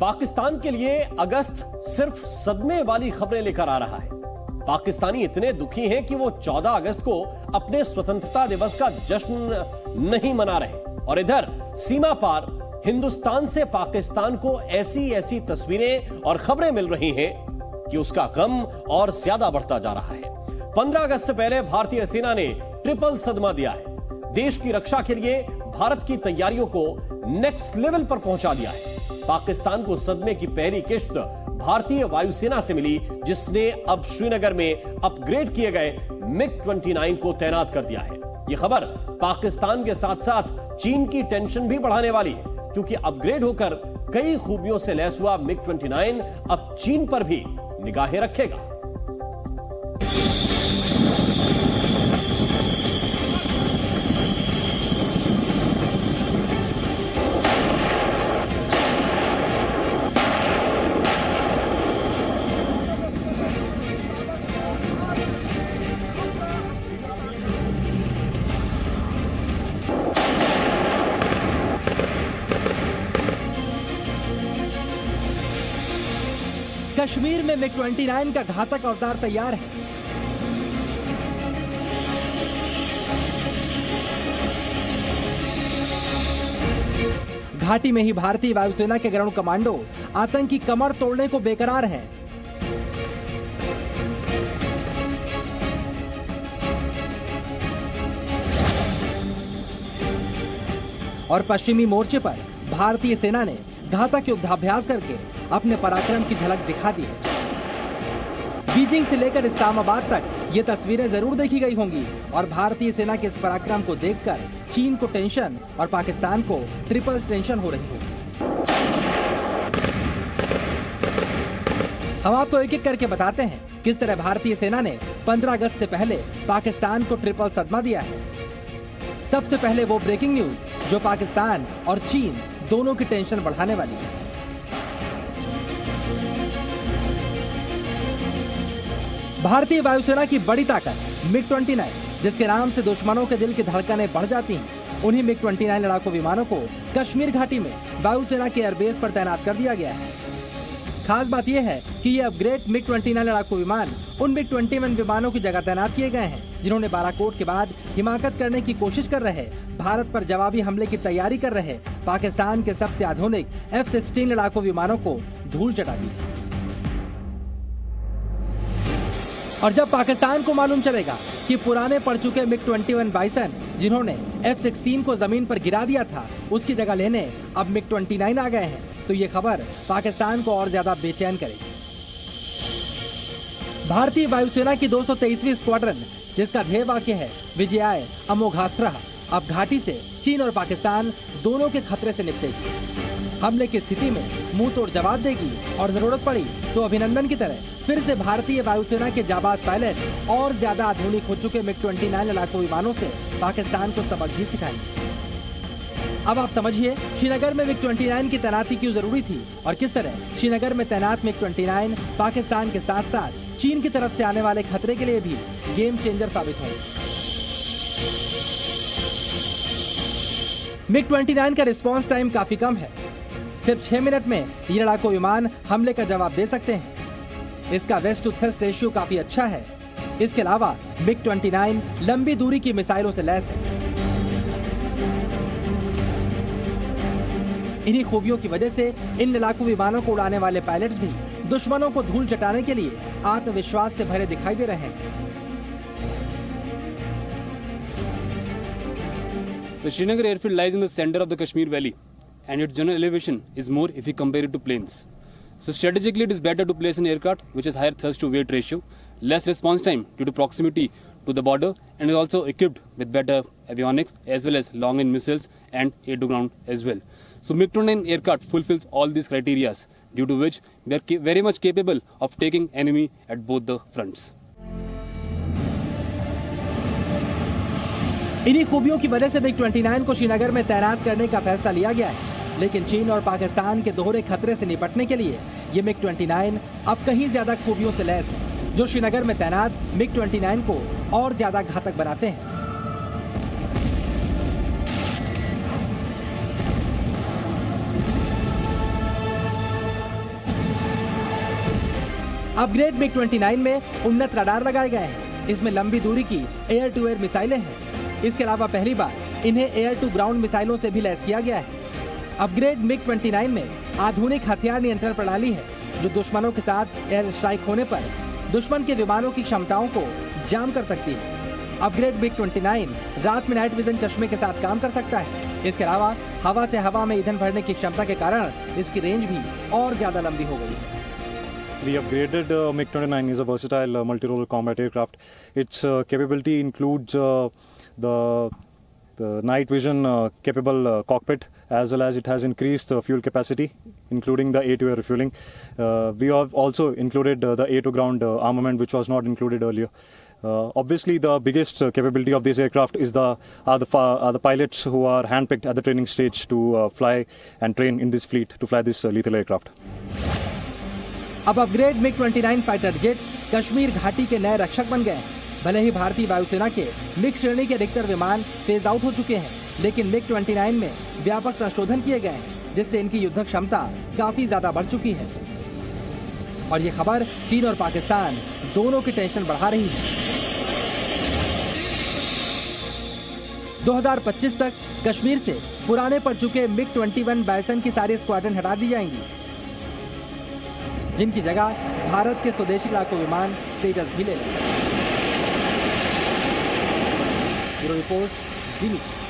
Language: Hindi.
पाकिस्तान के लिए अगस्त सिर्फ सदमे वाली खबरें लेकर आ रहा है। पाकिस्तानी इतने दुखी हैं कि वो 14 अगस्त को अपने स्वतंत्रता दिवस का जश्न नहीं मना रहे, और इधर सीमा पार हिंदुस्तान से पाकिस्तान को ऐसी ऐसी तस्वीरें और खबरें मिल रही हैं कि उसका गम और ज्यादा बढ़ता जा रहा है। 15 अगस्त से पहले भारतीय सेना ने ट्रिपल सदमा दिया है। देश की रक्षा के लिए भारत की तैयारियों को नेक्स्ट लेवल पर पहुंचा दिया है। पाकिस्तान को सदमे की पहली किश्त भारतीय वायुसेना से मिली, जिसने अब श्रीनगर में अपग्रेड किए गए MiG-29 को तैनात कर दिया है। यह खबर पाकिस्तान के साथ साथ चीन की टेंशन भी बढ़ाने वाली है, क्योंकि अपग्रेड होकर कई खूबियों से लैस हुआ MiG-29 अब चीन पर भी निगाहें रखेगा। कश्मीर में MiG-29 का घातक अवतार तैयार है। घाटी में ही भारतीय वायुसेना के गरुड़ कमांडो आतंकी कमर तोड़ने को बेकरार हैं। और पश्चिमी मोर्चे पर भारतीय सेना ने घातक युद्धाभ्यास करके अपने पराक्रम की झलक दिखा दी है। बीजिंग से लेकर इस्लामाबाद तक ये तस्वीरें जरूर देखी गई होंगी, और भारतीय सेना के इस पराक्रम को देखकर चीन को टेंशन और पाकिस्तान को ट्रिपल टेंशन हो रही होगी। हम आपको एक एक करके बताते हैं किस तरह भारतीय सेना ने 15 अगस्त से पहले पाकिस्तान को ट्रिपल सदमा दिया है। सबसे पहले वो ब्रेकिंग न्यूज जो पाकिस्तान और चीन दोनों की टेंशन बढ़ाने वाली है। भारतीय वायुसेना की बड़ी ताकत MiG-29, जिसके नाम से दुश्मनों के दिल की धड़कनें बढ़ जाती हैं, उन्हीं MiG-29 लड़ाकू विमानों को कश्मीर घाटी में वायुसेना के एयरबेस पर तैनात कर दिया गया है। खास बात यह है कि ये अपग्रेड MiG-29 लड़ाकू विमान उन MiG-21 विमानों की जगह तैनात किए गए हैं, जिन्होंने बालाकोट के बाद हिमाकत करने की कोशिश कर रहे, भारत पर जवाबी हमले की तैयारी कर रहे पाकिस्तान के सबसे आधुनिक F-16 लड़ाकू विमानों को धूल चटा दी। और जब पाकिस्तान को मालूम चलेगा कि पुराने पड़ चुके MiG-21 बाइसन, जिन्होंने F-16 को जमीन पर गिरा दिया था, उसकी जगह लेने अब MiG-29 आ गए हैं, तो ये खबर पाकिस्तान को और ज्यादा बेचैन करेगी। भारतीय वायुसेना की 223वीं स्क्वाड्रन, जिसका ध्येय वाक्य है विजयाय अमोघास्त्रः, अब घाटी से चीन और पाकिस्तान दोनों के खतरे से निपटेगी। हमले की स्थिति में मुंह तोड़ जवाब देगी, और जरूरत पड़ी तो अभिनंदन की तरह फिर से भारतीय वायुसेना के जाबाज पायलट और ज्यादा आधुनिक हो चुके MiG-29 लड़ाकू विमानों से पाकिस्तान को सबक भी सिखाएंगे। अब आप समझिए श्रीनगर में MiG-29 की तैनाती क्यों जरूरी थी, और किस तरह श्रीनगर में तैनात MiG-29 पाकिस्तान के साथ साथ चीन की तरफ से आने वाले खतरे के लिए भी गेम चेंजर साबित होंगे। MiG-29 का रिस्पांस टाइम काफी कम है। सिर्फ 6 मिनट में ये लड़ाकू विमान हमले का जवाब दे सकते हैं। इसका वेस्ट टू थ्रस्ट रेशियो काफी अच्छा है। इसके अलावा MiG-29 लंबी दूरी की मिसाइलों से लैस है। इन्हीं खूबियों की वजह से इन लड़ाकू विमानों को उड़ाने वाले पायलट्स भी दुश्मनों को धूल चटाने के लिए आत्मविश्वास से भरे दिखाई दे रहे हैं। The Srinagar airfield lies in the center of the Kashmir Valley, and its general elevation is more if we compare it to plains. So strategically it is better to place an aircraft which has higher thrust to weight ratio, less response time due to proximity to the border, and is also equipped with better avionics as well as long range missiles and air to ground as well. So MiG-29 aircraft fulfills all these criteria, due to which they are very much capable of taking enemy at both the fronts. इन्हीं खूबियों की वजह से MiG-29 को श्रीनगर में तैनात करने का फैसला लिया गया है। लेकिन चीन और पाकिस्तान के दोहरे खतरे से निपटने के लिए ये MiG-29 अब कहीं ज्यादा खूबियों से लैस है, जो श्रीनगर में तैनात MiG-29 को और ज्यादा घातक बनाते हैं। अपग्रेड मिग 29 में उन्नत रडार लगाए गए हैं। इसमें लंबी दूरी की एयर टू एयर मिसाइलें हैं। इसके अलावा पहली बार इन्हें एयर टू ग्राउंड मिसाइलों से भी लैस किया गया है। अपग्रेड मिग 29 में आधुनिक हथियार नियंत्रण प्रणाली है, जो दुश्मनों के साथ एयर स्ट्राइक होने पर दुश्मन के विमानों की क्षमताओं को जाम कर सकती है। अपग्रेड मिग 29 रात में नाइट विजन चश्मे के साथ काम कर सकता है। इसके अलावा हवा से हवा में ईंधन भरने की क्षमता के कारण इसकी रेंज भी और ज्यादा लंबी हो गई है। The upgraded MiG-29 is a versatile multi-role combat aircraft. Its capability includes the night vision capable cockpit, as well as it has increased fuel capacity, including the A2 air refueling. We have also included the A2 ground armament, which was not included earlier. Obviously, the biggest capability of this aircraft is are the pilots who are handpicked at the training stage to fly and train in this fleet to fly this lethal aircraft. अब upgrade MiG 29 fighter jets Kashmir घाटी के नए रक्षक बन गए हैं। भले ही भारतीय वायुसेना के मिग श्रेणी के अधिकतर विमान फेज आउट हो चुके हैं, लेकिन मिग 29 में व्यापक संशोधन किए गए हैं, जिससे इनकी युद्ध क्षमता काफी ज्यादा बढ़ चुकी है। और ये खबर चीन और पाकिस्तान दोनों की टेंशन बढ़ा रही है। 2025 तक कश्मीर से पुराने पड़ चुके मिग 21 बाइसन की सारी स्क्वाड्रन हटा दी जाएंगी, जिनकी जगह भारत के स्वदेशी लड़ाकू विमान तेजस भी ले लेंगे। ब्यूरो रिपोर्ट, जी मीडिया।